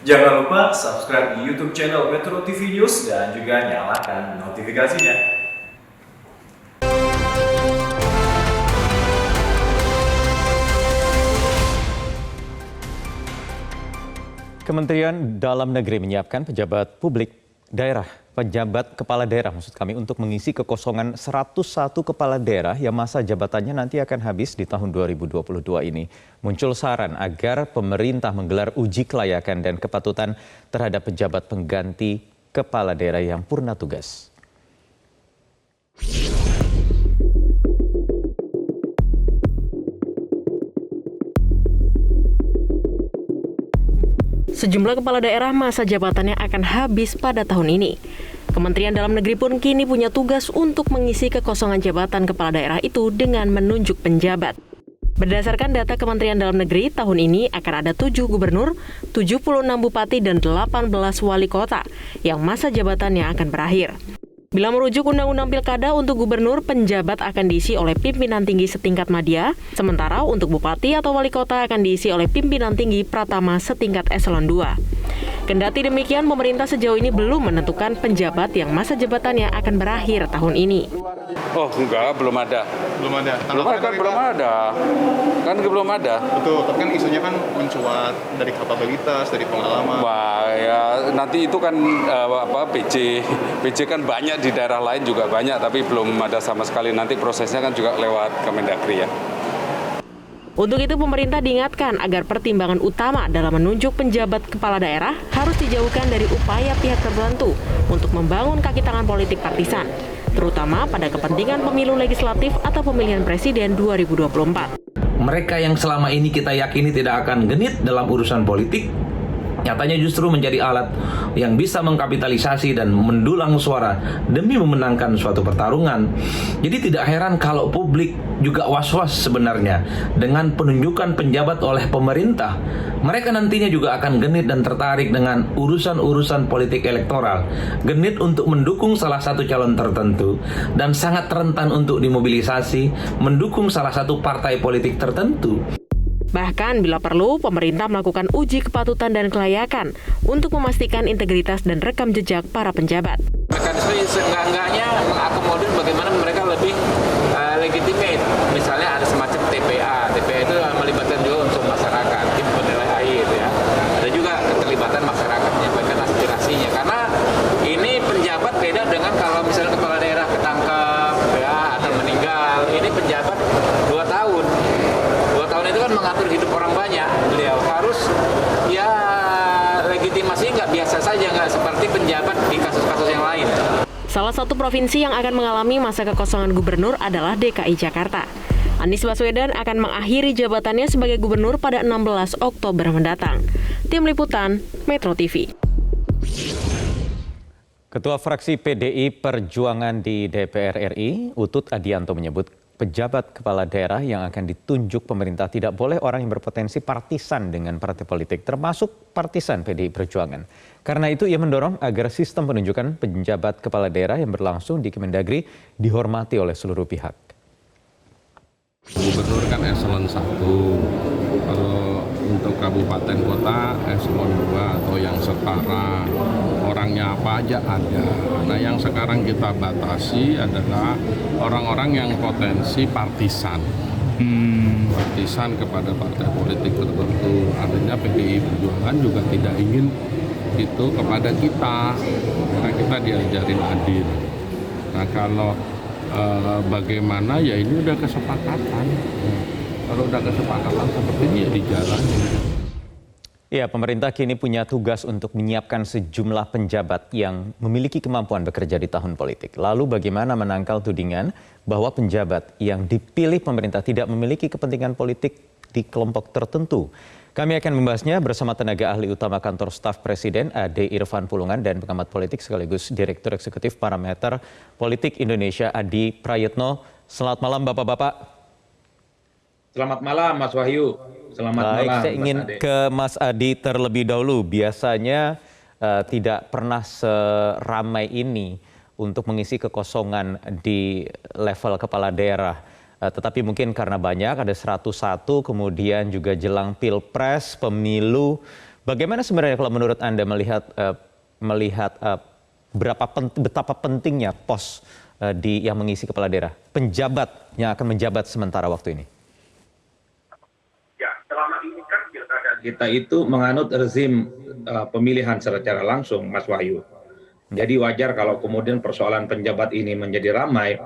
Jangan lupa subscribe di YouTube channel Metro TV News dan juga nyalakan notifikasinya. Kementerian Dalam Negeri menyiapkan pejabat kepala daerah untuk mengisi kekosongan 101 kepala daerah yang masa jabatannya nanti akan habis di tahun 2022 ini. Muncul saran agar pemerintah menggelar uji kelayakan dan kepatutan terhadap pejabat pengganti kepala daerah yang purna tugas. Sejumlah kepala daerah masa jabatannya akan habis pada tahun ini. Kementerian Dalam Negeri pun kini punya tugas untuk mengisi kekosongan jabatan kepala daerah itu dengan menunjuk penjabat. Berdasarkan data Kementerian Dalam Negeri, tahun ini akan ada 7 gubernur, 76 bupati, dan 18 wali kota yang masa jabatannya akan berakhir. Bila merujuk Undang-Undang Pilkada, untuk gubernur, penjabat akan diisi oleh pimpinan tinggi setingkat madya, sementara untuk bupati atau wali kota akan diisi oleh pimpinan tinggi pratama setingkat eselon 2. Kendati demikian, pemerintah sejauh ini belum menentukan penjabat yang masa jabatannya akan berakhir tahun ini. Oh enggak, belum ada. Belum ada. Kan belum ada. Betul, tapi kan isunya kan mencuat dari kapabilitas, dari pengalaman. Wah ya nanti itu kan PJ kan banyak di daerah lain juga banyak, tapi belum ada sama sekali. Nanti prosesnya kan juga lewat Kemendagri ya. Untuk itu pemerintah diingatkan agar pertimbangan utama dalam menunjuk penjabat kepala daerah harus dijauhkan dari upaya pihak tertentu untuk membangun kaki tangan politik partisan, terutama pada kepentingan pemilu legislatif atau pemilihan presiden 2024. Mereka yang selama ini kita yakini tidak akan genit dalam urusan politik, nyatanya justru menjadi alat yang bisa mengkapitalisasi dan mendulang suara demi memenangkan suatu pertarungan. Jadi tidak heran kalau publik juga was-was sebenarnya dengan penunjukan penjabat oleh pemerintah. Mereka nantinya juga akan genit dan tertarik dengan urusan-urusan politik elektoral, genit untuk mendukung salah satu calon tertentu, dan sangat rentan untuk dimobilisasi mendukung salah satu partai politik tertentu. Bahkan bila perlu, pemerintah melakukan uji kepatutan dan kelayakan untuk memastikan integritas dan rekam jejak para penjabat. Mekanisme seenggak-enggaknya mengakomodir bagaimana mereka lebih legitimate. Misalnya ada semacam TPA. TPA itu melibatkan juga unsur masyarakat, tim penilai air ya. Ada juga keterlibatan masyarakat menyampaikan aspirasinya. Karena ini penjabat beda dengan kalau misalnya kepala daerah ketangkep ya atau meninggal. Ini penjabat 2 tahun. 2 tahun itu kan mengatur hidup orang banyak. Beliau harus ya legitimasi nggak biasa saja, nggak seperti penjabat di kasus-kasus yang lain. Salah satu provinsi yang akan mengalami masa kekosongan gubernur adalah DKI Jakarta. Anies Baswedan akan mengakhiri jabatannya sebagai gubernur pada 16 Oktober mendatang. Tim Liputan, Metro TV. Ketua Fraksi PDI Perjuangan di DPR RI, Utut Adianto menyebut pejabat kepala daerah yang akan ditunjuk pemerintah tidak boleh orang yang berpotensi partisan dengan partai politik, termasuk partisan PDI Perjuangan. Karena itu ia mendorong agar sistem penunjukan penjabat kepala daerah yang berlangsung di Kemendagri dihormati oleh seluruh pihak. Gubernur kan eselon 1, kalau untuk kabupaten kota eselon 2 atau yang setara, orangnya apa aja ada. Nah yang sekarang kita batasi adalah orang-orang yang potensi partisan. Partisan kepada partai politik tertentu. Artinya PDI Perjuangan juga tidak ingin itu kepada kita, karena kita diajarin adil. Nah kalau bagaimana ya ini udah kesepakatan. Kalau udah kesepakatan seperti ini ya dijalani. Ya, pemerintah kini punya tugas untuk menyiapkan sejumlah penjabat yang memiliki kemampuan bekerja di tahun politik. Lalu bagaimana menangkal tudingan bahwa penjabat yang dipilih pemerintah tidak memiliki kepentingan politik di kelompok tertentu? Kami akan membahasnya bersama tenaga ahli utama kantor staf Presiden Ade Irfan Pulungan dan pengamat politik sekaligus Direktur Eksekutif Parameter Politik Indonesia Adi Prayitno. Selamat malam Bapak-Bapak. Selamat malam Mas Wahyu. Selamat Baik, malam. saya ingin ke Mas Adi terlebih dahulu. Biasanya tidak pernah seramai ini untuk mengisi kekosongan di level kepala daerah. Tetapi mungkin karena banyak, ada 101, kemudian juga jelang Pilpres, pemilu, Bagaimana sebenarnya kalau menurut Anda melihat betapa pentingnya pos yang mengisi kepala daerah, penjabat yang akan menjabat sementara waktu ini? Ya, selama ini kan kita itu menganut rezim pemilihan secara langsung, Mas Wahyu. Jadi wajar kalau kemudian persoalan penjabat ini menjadi ramai.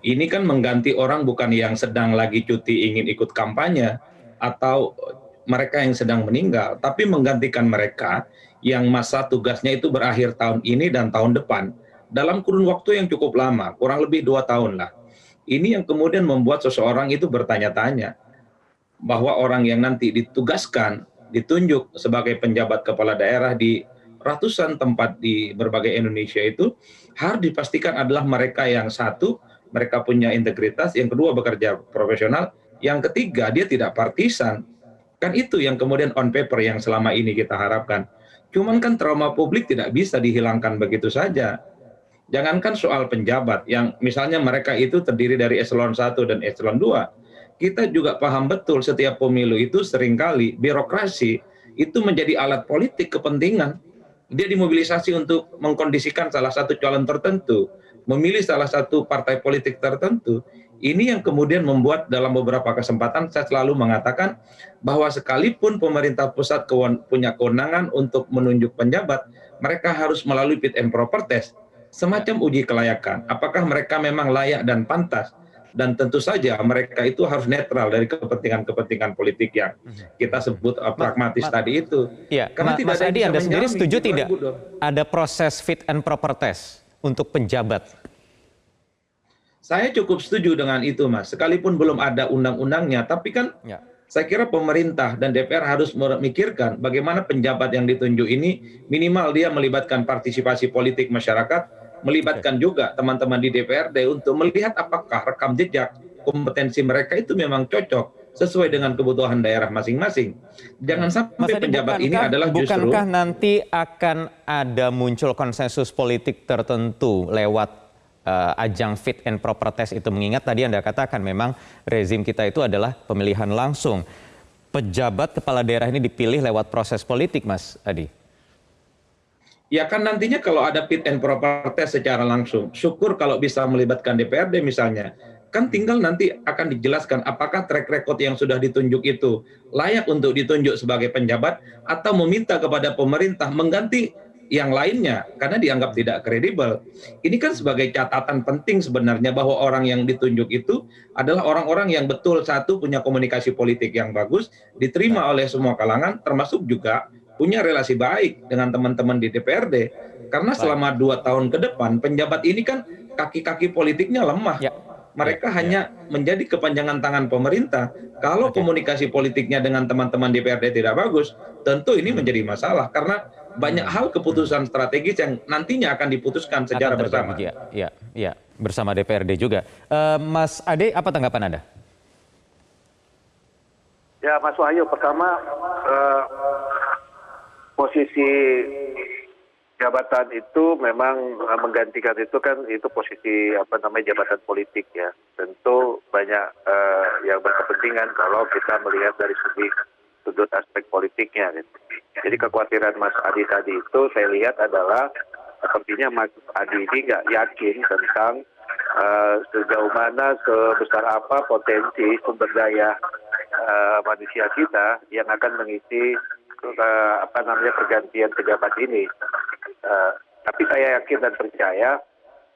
Ini kan mengganti orang bukan yang sedang lagi cuti ingin ikut kampanye atau mereka yang sedang meninggal, tapi menggantikan mereka yang masa tugasnya itu berakhir tahun ini dan tahun depan dalam kurun waktu yang cukup lama, kurang lebih 2 tahun lah. Ini yang kemudian membuat seseorang itu bertanya-tanya bahwa orang yang nanti ditugaskan, ditunjuk sebagai penjabat kepala daerah di ratusan tempat di berbagai Indonesia itu harus dipastikan adalah mereka yang satu, mereka punya integritas, yang kedua bekerja profesional, yang ketiga dia tidak partisan. Kan itu yang kemudian on paper yang selama ini kita harapkan. Cuman kan trauma publik tidak bisa dihilangkan begitu saja. Jangankan soal penjabat yang misalnya mereka itu terdiri dari eselon 1 dan eselon 2. Kita juga paham betul setiap pemilu itu seringkali birokrasi itu menjadi alat politik kepentingan. Dia dimobilisasi untuk mengkondisikan salah satu calon tertentu, memilih salah satu partai politik tertentu. Ini yang kemudian membuat dalam beberapa kesempatan saya selalu mengatakan bahwa sekalipun pemerintah pusat punya kewenangan untuk menunjuk penjabat, mereka harus melalui fit and proper test, semacam uji kelayakan. Apakah mereka memang layak dan pantas? Dan tentu saja mereka itu harus netral dari kepentingan-kepentingan politik yang kita sebut pragmatis tadi itu. Ya, karena Mas Adi, Anda sendiri setuju tidak ada proses fit and proper test untuk penjabat? Saya cukup setuju dengan itu, Mas. Sekalipun belum ada undang-undangnya, tapi kan saya kira pemerintah dan DPR harus memikirkan bagaimana penjabat yang ditunjuk ini minimal dia melibatkan partisipasi politik masyarakat, melibatkan juga teman-teman di DPRD untuk melihat apakah rekam jejak kompetensi mereka itu memang cocok sesuai dengan kebutuhan daerah masing-masing. Jangan sampai penjabat ini adalah justru... Bukankah nanti akan ada muncul konsensus politik tertentu lewat ajang fit and proper test itu? Mengingat tadi Anda katakan memang rezim kita itu adalah pemilihan langsung. Pejabat kepala daerah ini dipilih lewat proses politik, Mas Adi. Ya kan nantinya kalau ada fit and proper test secara langsung, syukur kalau bisa melibatkan DPRD misalnya. Kan tinggal nanti akan dijelaskan apakah track record yang sudah ditunjuk itu layak untuk ditunjuk sebagai penjabat atau meminta kepada pemerintah mengganti yang lainnya karena dianggap tidak kredibel. Ini kan sebagai catatan penting sebenarnya bahwa orang yang ditunjuk itu adalah orang-orang yang betul satu punya komunikasi politik yang bagus, diterima oleh semua kalangan, termasuk juga punya relasi baik dengan teman-teman di DPRD. Karena selama 2 tahun ke depan, penjabat ini kan kaki-kaki politiknya lemah. Mereka hanya menjadi kepanjangan tangan pemerintah. Kalau komunikasi politiknya dengan teman-teman DPRD tidak bagus, tentu ini menjadi masalah. Karena banyak hal keputusan strategis yang nantinya akan diputuskan secara bersama. Ya, bersama DPRD juga. Mas Ade, apa tanggapan Anda? Ya, Mas Wahyu, pertama posisi jabatan itu memang menggantikan itu kan itu posisi jabatan politik ya. Tentu banyak yang berkepentingan kalau kita melihat dari sudut aspek politiknya. Gitu. Jadi kekhawatiran Mas Adi tadi itu saya lihat adalah sepertinya Mas Adi ini nggak yakin tentang sejauh mana sebesar apa potensi sumber daya manusia kita yang akan mengisi pergantian pejabat ini. Tapi saya yakin dan percaya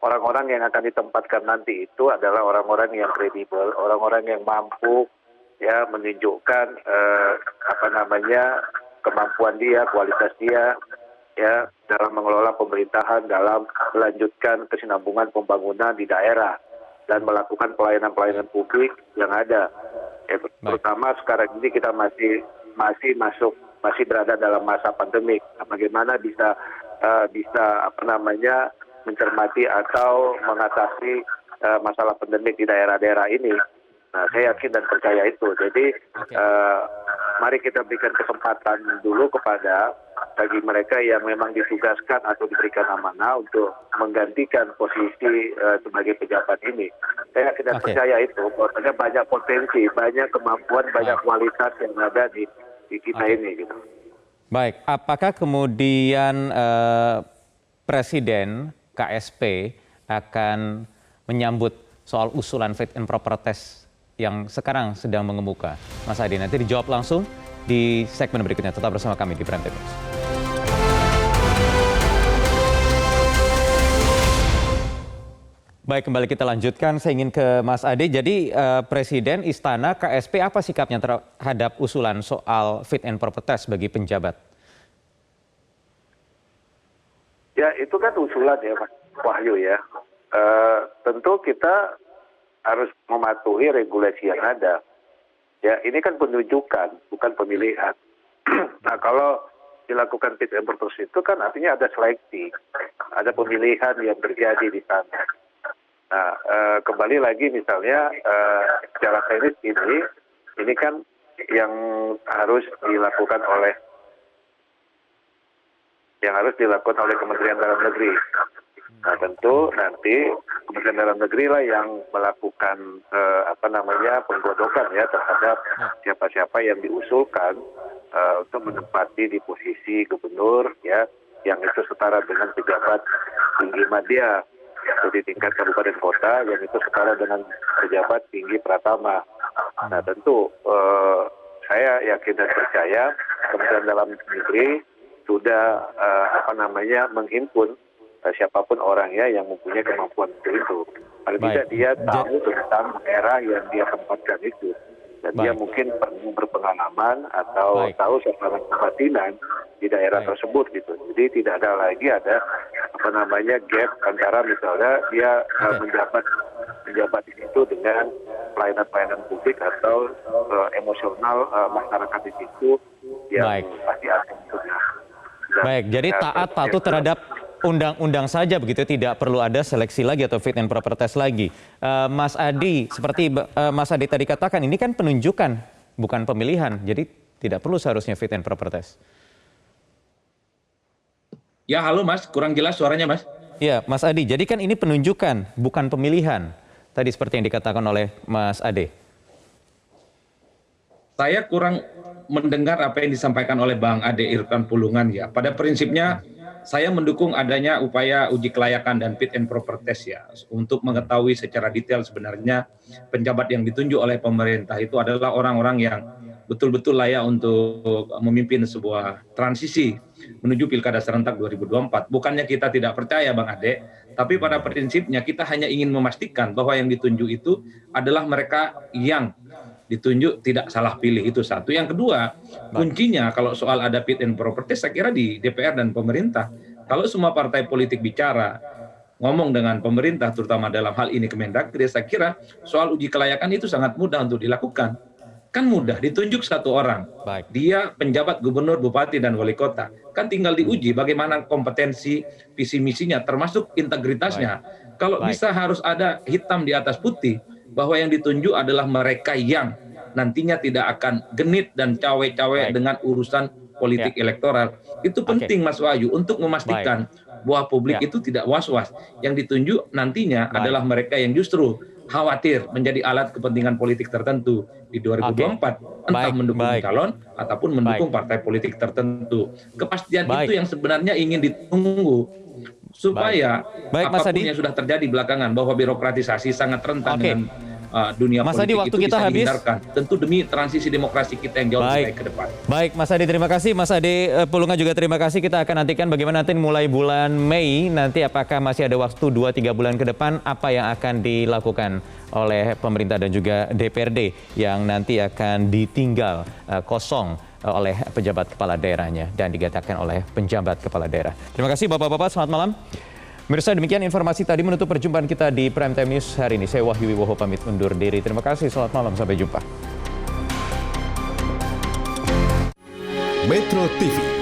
orang-orang yang akan ditempatkan nanti itu adalah orang-orang yang kredibel, orang-orang yang mampu ya menunjukkan kemampuan dia, kualitas dia ya dalam mengelola pemerintahan, dalam melanjutkan kesinambungan pembangunan di daerah dan melakukan pelayanan-pelayanan publik yang ada. Ya, terutama sekarang ini kita masih berada dalam masa pandemik. Bagaimana bisa mencermati atau mengatasi masalah pandemik di daerah-daerah ini. Nah, saya yakin dan percaya itu. Jadi mari kita berikan kesempatan dulu bagi mereka yang memang ditugaskan atau diberikan amanah untuk menggantikan posisi sebagai pejabat ini. Saya yakin dan percaya itu. Bahwasanya banyak potensi, banyak kemampuan, banyak kualitas yang ada di kita ini. Gitu. Baik, apakah kemudian Presiden KSP akan menyambut soal usulan fit and proper test yang sekarang sedang mengemuka? Mas Adi, nanti dijawab langsung di segmen berikutnya. Tetap bersama kami di Prime Time News. Baik, kembali kita lanjutkan. Saya ingin ke Mas Ade. Jadi Presiden, Istana, KSP apa sikapnya terhadap usulan soal fit and proper test bagi penjabat? Ya, itu kan usulan ya, Mas Wahyu ya. Tentu kita harus mematuhi regulasi yang ada. Ya, ini kan penunjukan, bukan pemilihan. Nah, kalau dilakukan fit and proper test itu kan artinya ada seleksi, ada pemilihan yang terjadi di sana. Nah, kembali lagi misalnya secara teknis ini kan yang harus dilakukan oleh Kementerian Dalam Negeri. Nah, tentu nanti Kementerian Dalam Negeri lah yang melakukan penggodokan ya terhadap siapa-siapa yang diusulkan untuk menempati di posisi gubernur ya, yang itu setara dengan pejabat tinggi madya atau di tingkat kabupaten kota, yang itu setara dengan pejabat tinggi pratama. Nah, tentu saya yakin dan percaya Kementerian Dalam Negeri sudah menghimpun siapapun orangnya yang mempunyai kemampuan itu. Paling tidak dia tahu tentang daerah yang dia tempatkan itu. Dan dia mungkin perlu berpengalaman atau tahu suasana kebatinan di daerah tersebut gitu. Jadi tidak ada lagi gap antara misalnya dia menjabat di situ dengan pelayanan publik atau emosional masyarakat di situ yang pasti ada itu. Baik, jadi taat patuh terhadap undang-undang saja begitu, tidak perlu ada seleksi lagi atau fit and proper test lagi. Mas Adi, seperti Mas Adi tadi katakan, ini kan penunjukan, bukan pemilihan, jadi tidak perlu seharusnya fit and proper test. Ya, halo Mas, kurang jelas suaranya Mas. Ya, Mas Adi, jadi kan ini penunjukan, bukan pemilihan. Tadi seperti yang dikatakan oleh Mas Ade. Saya kurang mendengar apa yang disampaikan oleh Bang Ade Irfan Pulungan ya. Pada prinsipnya saya mendukung adanya upaya uji kelayakan dan fit and proper test ya, untuk mengetahui secara detail sebenarnya penjabat yang ditunjuk oleh pemerintah itu adalah orang-orang yang betul-betul layak untuk memimpin sebuah transisi menuju Pilkada serentak 2024. Bukannya kita tidak percaya Bang Ade, tapi pada prinsipnya kita hanya ingin memastikan bahwa yang ditunjuk itu adalah mereka yang ditunjuk tidak salah pilih, itu satu. Yang kedua, kuncinya kalau soal ada fit and proper test saya kira di DPR dan pemerintah. Kalau semua partai politik bicara, ngomong dengan pemerintah terutama dalam hal ini Kemendagri, saya kira soal uji kelayakan itu sangat mudah untuk dilakukan. Kan mudah, ditunjuk satu orang. Dia penjabat gubernur, bupati, dan wali kota. Kan tinggal diuji bagaimana kompetensi, visi misinya, termasuk integritasnya. Kalau bisa harus ada hitam di atas putih, bahwa yang ditunjuk adalah mereka yang nantinya tidak akan genit dan cawe-cawe dengan urusan politik elektoral. Itu penting Mas Wahyu untuk memastikan bahwa publik itu tidak was-was. Yang ditunjuk nantinya adalah mereka yang justru khawatir menjadi alat kepentingan politik tertentu di 2024, entah mendukung calon ataupun mendukung partai politik tertentu. Kepastian itu yang sebenarnya ingin ditunggu supaya apapun yang sudah terjadi belakangan bahwa birokratisasi sangat rentan dengan dunia Mas politik Adi, waktu itu kita bisa habis. dihindarkan. Tentu demi transisi demokrasi kita yang jauh lebih baik ke depan. Baik, Mas Adi terima kasih. Mas Adi Pulungan juga terima kasih. Kita akan nantikan bagaimana nanti mulai bulan Mei, nanti apakah masih ada waktu 2-3 bulan ke depan, apa yang akan dilakukan oleh pemerintah dan juga DPRD yang nanti akan ditinggal kosong oleh pejabat kepala daerahnya dan digantikan oleh penjabat kepala daerah. Terima kasih Bapak-Bapak, selamat malam. Pemirsa, demikian informasi tadi menutup perjumpaan kita di Prime Time News hari ini. Saya Wahyu Wibowo pamit undur diri. Terima kasih, selamat malam, sampai jumpa. Metro TV